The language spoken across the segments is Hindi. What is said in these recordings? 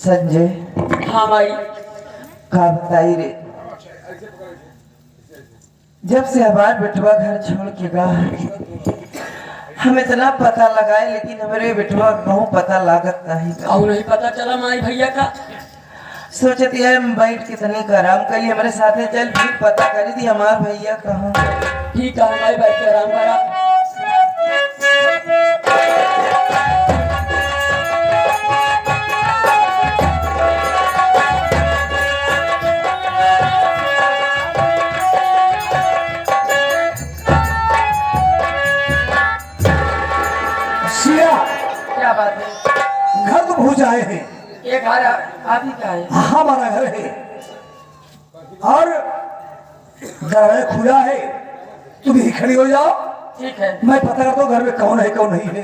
संजय। हाँ भाई। का बताई रे, जब से हमारे बेटवा घर छोड़ के गया हम इतना पता लगाए लेकिन हमारे बेटवा कहूँ पता लागत नहीं। और नहीं पता चला माई भैया का। सोचती है हम बैठ के तनी का आराम करी, हमारे साथ चल फिर पता करी थी हमारे भैया कहाँ। ठीक है भाई, बैठ के आराम करा। क्या बात है? घर तो पहुंच आए हैं। ये घर आप ही का है? हमारा घर है और दरवाजा खुला है, तुम ही खड़ी हो जाओ। ठीक है, मैं पता करता हूँ घर में कौन है कौन नहीं है।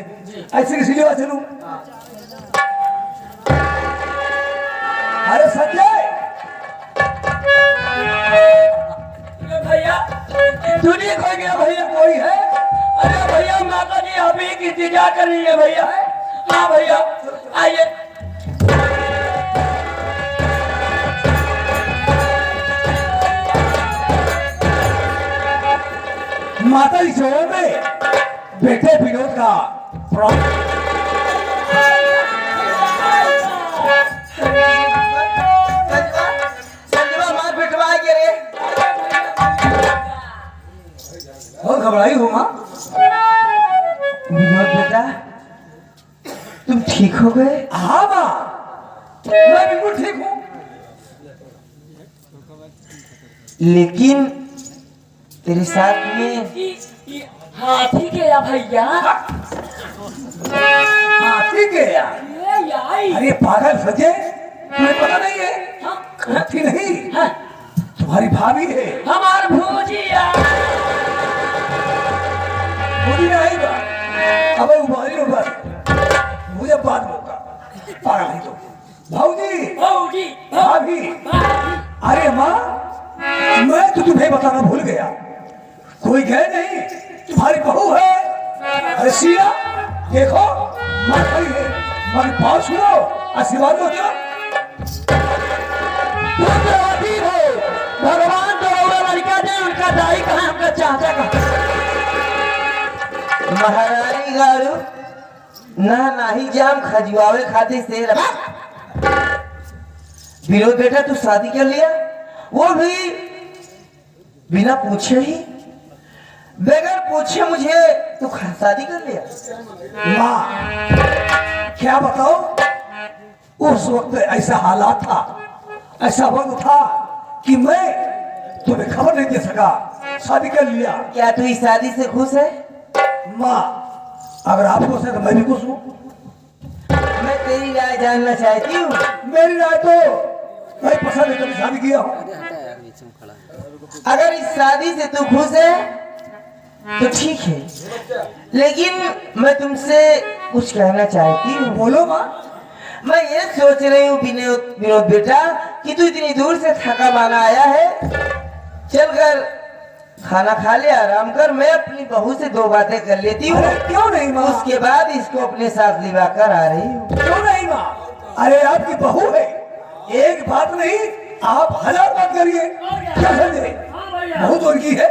ऐसे किसी लिए चलूं? अरे संजय भैया दुनिया खो गया भैया। कोई है? अरे भैया माता जी आप ही की इंतजार कर रही है भैया। हाँ भैया आइए। माता जी शहर में बेटे विनोद का बहुत घबराई हो माँ। विनोद बेटा तुम ठीक हो गए? हाँ माँ, मैं बिल्कुल ठीक हूँ। लेकिन तेरे साथ में हाथी गया भैया। हाथी गया? अरे पागल सजे, तुम्हें पता नहीं है? हाथी नहीं, तुम्हारी भाभी है। हमार भूजिया मुझे आएगा अब उबारी ऊपर मुझे बात होगा। पागल नहीं तो भाऊजी भौजी भाभी। अरे माँ मैं तो तुम्हें बताना भूल गया, कोई गए नहीं, तुम्हारी बहू है। अरे सिया देखो माँ खड़ी है, मारी पाँव छुओ आशीर्वाद दो। क्या भगवान तो लड़का दे, उनका दाई कहाँ, उनका चाचा कहाँ? महारानी गाड़ू ना नाही जाम खजुआवे खातिर से विनोद बेटा तू शादी कर लिया, वो भी बिना पूछे ही, बगैर पूछे मुझे तू शादी कर लिया। माँ क्या बताओ, उस वक्त ऐसा हालात था, ऐसा वक्त था कि मैं तुम्हें खबर नहीं दे सका, शादी कर लिया। क्या तू इस शादी से खुश है? माँ अगर आप खुश है तो मैं भी खुश हूँ। मैं तेरी राय जानना चाहती हूँ। मेरी राय तो मैं पसंद है, कभी शादी किया हूँ। अगर इस शादी से तू खुश है तो ठीक है, लेकिन मैं तुमसे कुछ कहना चाहती हूँ। बोलो माँ। मैं ये सोच रही हूँ विनोद बेटा कि तू इतनी दूर से थका माना आया है, चलकर खाना खा ले, आराम कर, मैं अपनी बहू से दो बातें कर लेती हूँ। क्यों नहीं माँ? उसके बाद इसको अपने साथ लिवा कर आ रही हूँ। क्यों नहीं माँ? अरे आपकी बहू है, एक बात नहीं आप हजार बात करिए। क्या समझे? बहुत उनकी है,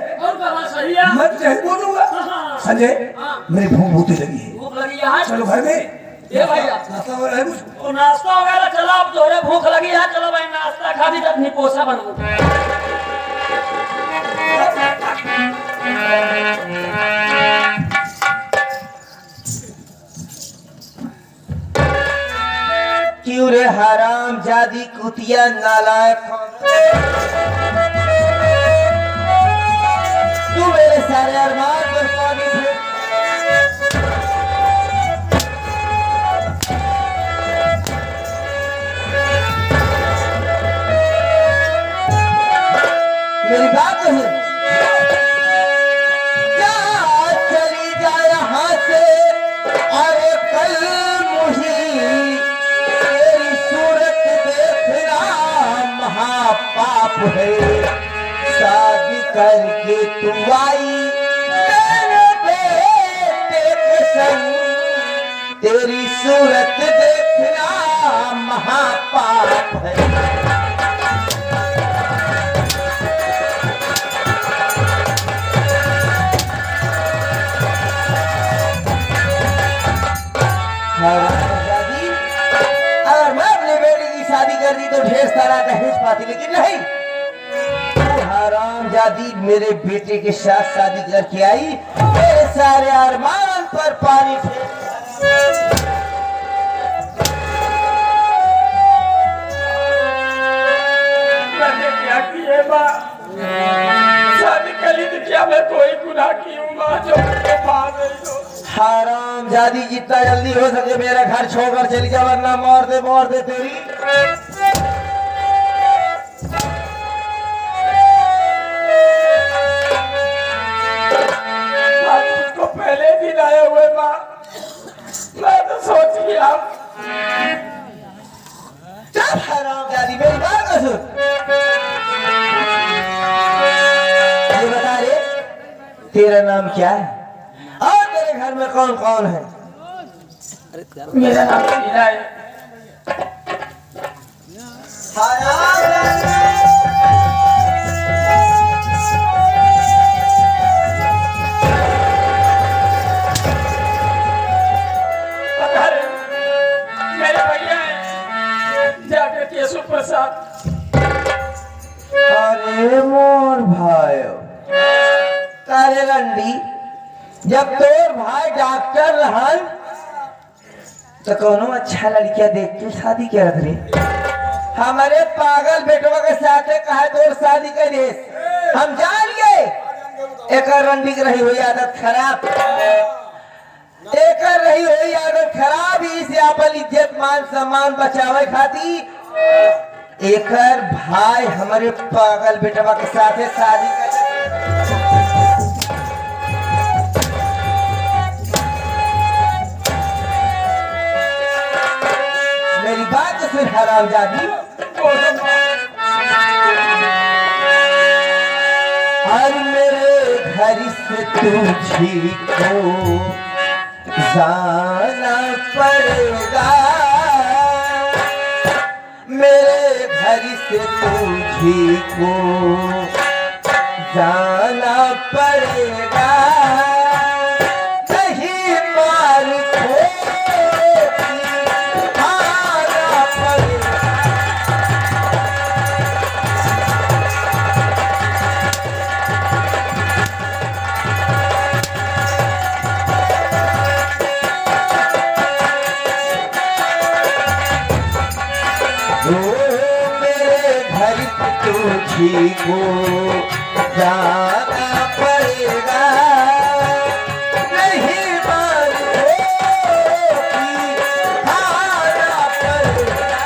मैं तो यही बोलूंगा। संजय मेरी भूख भूती लगी है, चलो घर में नाश्ता वगैरह है कुछ? नाश्ता वगैरह चला, अब तोरे भूख लगी है, चलो भाई नाश्ता खा दी तो अपनी पोसा बनू। क्यों रे हराम जादी कुतिया नालायक, तू मेरे सारे अरमान पर पानी फेर। मेरी बात नहीं, क्या चली जा यहाँ से, अरे कल मुही तेरी सूरत देखना महापाप है। शादी करके तू आई मेरे बेटे के संग, तेरी सूरत देखना महापाप कर दी तो ढेर सारा दहेज पाती, लेकिन नहीं, हरामजादी मेरे बेटे के साथ शादी करके आई, मेरे सारे अरमान पर पानी फेर। मैंने क्या किया माँ? शादी करी थी क्या मैं कोई गुनाह की हूँ माँ जो मुझे मार रही हो? हरामजादी जितना जल्दी हो सके मेरा घर छोड़कर चली जा, वरना मार दे तेरी। उसको पहले दिन आए हुए माँ, मैं तो सोच लिया। चल हरामजादी, मेरी बात तो सुन। ये बता रे, तेरा नाम क्या है और तेरे घर में कौन कौन है? मेरा नाम शीला है। मेरे भैया हैं जाके केशव प्रसाद। अरे मोर भाइयों, तारे रंडी, जब तोर भाई डॉक्टर रहन तो कोनो अच्छा लड़किया देख के शादी करत रे। हमारे पागल बेटवा के साथ कहा तोर शादी कर दे, हम जान गए एक रंडी की रही हुई आदत खराब, एक रही हुई आदत खराब ही से अपन इज्जत मान सम्मान बचावे खाती एकर भाई हमारे पागल बेटवा के साथ शादी कर। मेरी बात सुन हरामजादी, और मेरे घर से तुझी को जाना पड़ेगा, मेरे घर से तुझी को जाना पड़ेगा, नहीं मार आना पड़ेगा। तुझी को जाना पड़ेगा, नहीं मानोगी खाना पड़ेगा।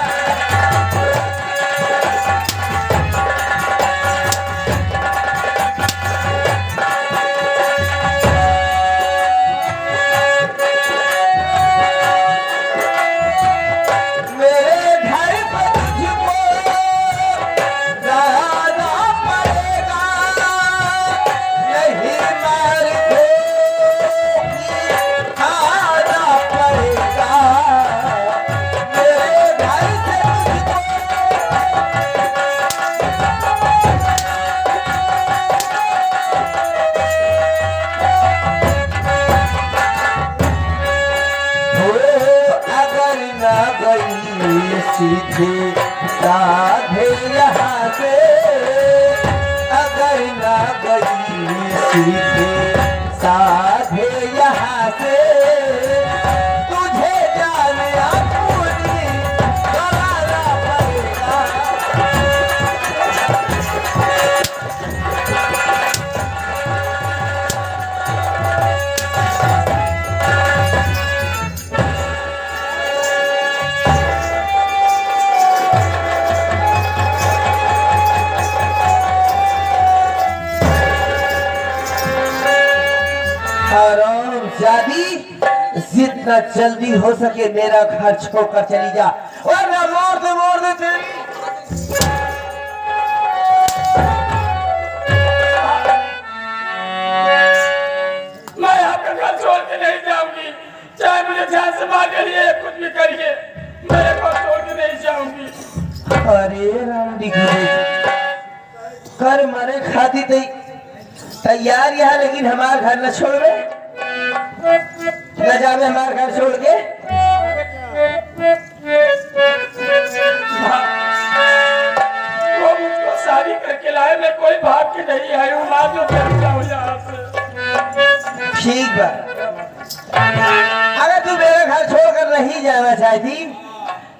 मेरे घर पर तुझको जाना पड़ेगा, नहीं मार खाना पड़ेगा, मेरे घर से अगर न गई सीधे साधे यहाँ से, अगर न गई सीधे साधे यहाँ से, तुझे जाने अपनी गवारा पड़ेगा। हरामजादी, जितना जल्दी हो सके मेरा घर छोड़कर चली जा, वरना मार दे तेरी। मैं आपका घर छोड़ के नहीं जाऊंगी, चाहे मुझे जान से मार करिए कुछ भी करिए, मैं घर छोड़ के नहीं जाऊंगी। अरे रंडी कर मरे खाती तैयार यहाँ, लेकिन हमार घर न छोड़े, न जावे हमार घर छोड़ के। नहीं है वो माँ जो चल जाओ यहाँ से। ठीक बा, अगर तू मेरा घर छोड़कर नहीं जाना चाहती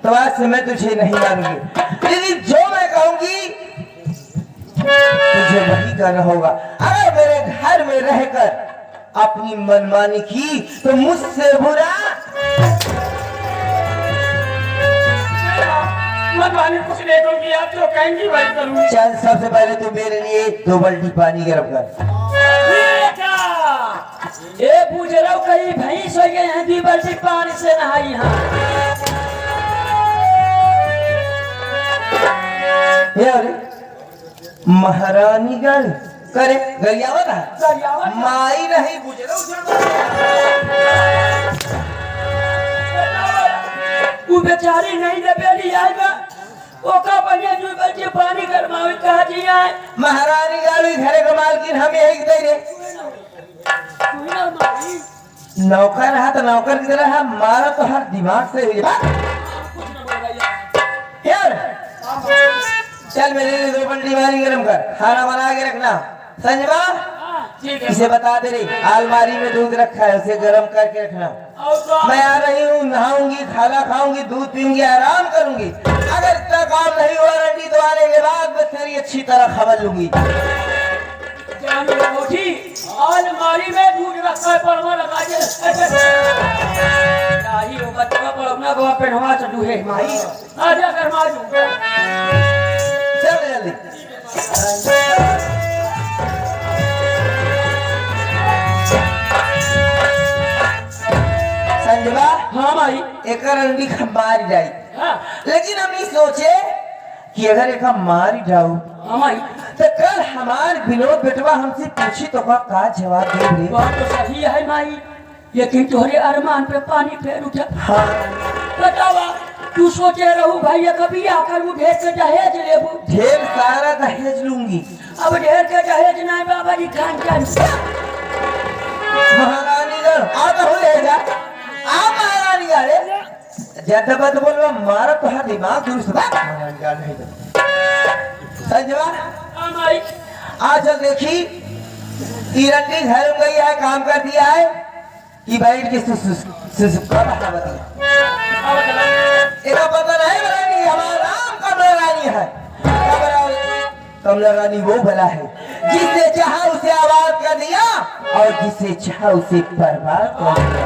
तो आज से मैं तुझे नहीं मानूंगी, लेकिन जो मैं कहूंगी तुझे वही करना होगा। अगर मेरे घर में रहकर अपनी मनमानी की तो मुझसे बुरा मनमानी कुछ नहीं करूंगी, आप जो कहेंगी वही करूंगी। चल, सबसे पहले तू मेरे लिए 2 बाल्टी पानी गर्म कर। ए पूछ रहा हूँ कहीं भैंस हो गए हैं 2 बाल्टी पानी से नहाई यहाँ। ये अरे महारानी गण करे गरियावत है माई नहीं बुझे वो बेचारी नहीं ले बेली आई बा ओका बनिया 2 बाल्टी पानी गरमावे कहा दिया है। महारानी गाड़ी घरे का मालकिन हम यही दे रे कोई ना मारी नौकर रहा तो नौकर की तरह मारा तो हर दिमाग से हुई कुछ ना बोला यार। चल मेरे लिए 2 बाल्टी पानी गर्म कर, खाना बना के रखना। संजवा ठीक है। इसे बता दे रही अलमारी में दूध रखा है, उसे गर्म करके रखना। और तो मैं आ रही हूँ, नहाऊंगी, खाना खाऊंगी, दूध पीऊंगी, आराम करूंगी। अगर इतना काम नहीं हुआ रंडी तो आने के बाद मैं तेरी अच्छी तरह खबर लूंगी। जान उठी अलमारी में दूध रखा है परमा लगा के आई वो बच्चा पर अपना गवा पेटवा से दूहे माई आजा गरमा दूं। चल जल्दी। संजवा हाँ माई एक रंडी मारी जाई, हाँ लेकिन हमने सोचे कि अगर एक मारी जाऊं हाँ माई तो कल हमार विनोद बेटवा हमसे पूछी तो का जवाब देंगे। बात तो सही है माई, लेकिन तुम्हारे अरमान पे पानी फेर उठा। हाँ बतावा तू सोचे रहू भैया कभी आकर वो ढेर के दहेज लेबू। ढेर सारा दहेज लूंगी। अब ढेर के दहेज नहीं बाबा जी खान खान महारानी गण आ तो हो जाएगा। आ महारानी गण ज्यादा बात बोल मारा तो हर दिमाग दुरुस्त बा। महारानी गण नहीं तो संजवा हाँ माई आज देखी रंडी घर में गई है, काम कर दिया है कि बैठ के इसका पता नहीं रानी हमारा नाम कमला रानी है। कमला रानी वो भला है जिसने चाहा उसे आबाद कर दिया और जिसे चाहा उसे बर्बाद कर दिया।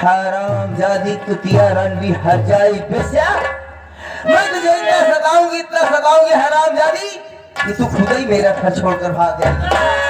हराम जादी कुतिया रंडी हर जाई बेस्या, मैं तुझे इतना सताऊंगी हराम जादी कि तू खुद ही मेरा घर छोड़कर भाग जाएगी।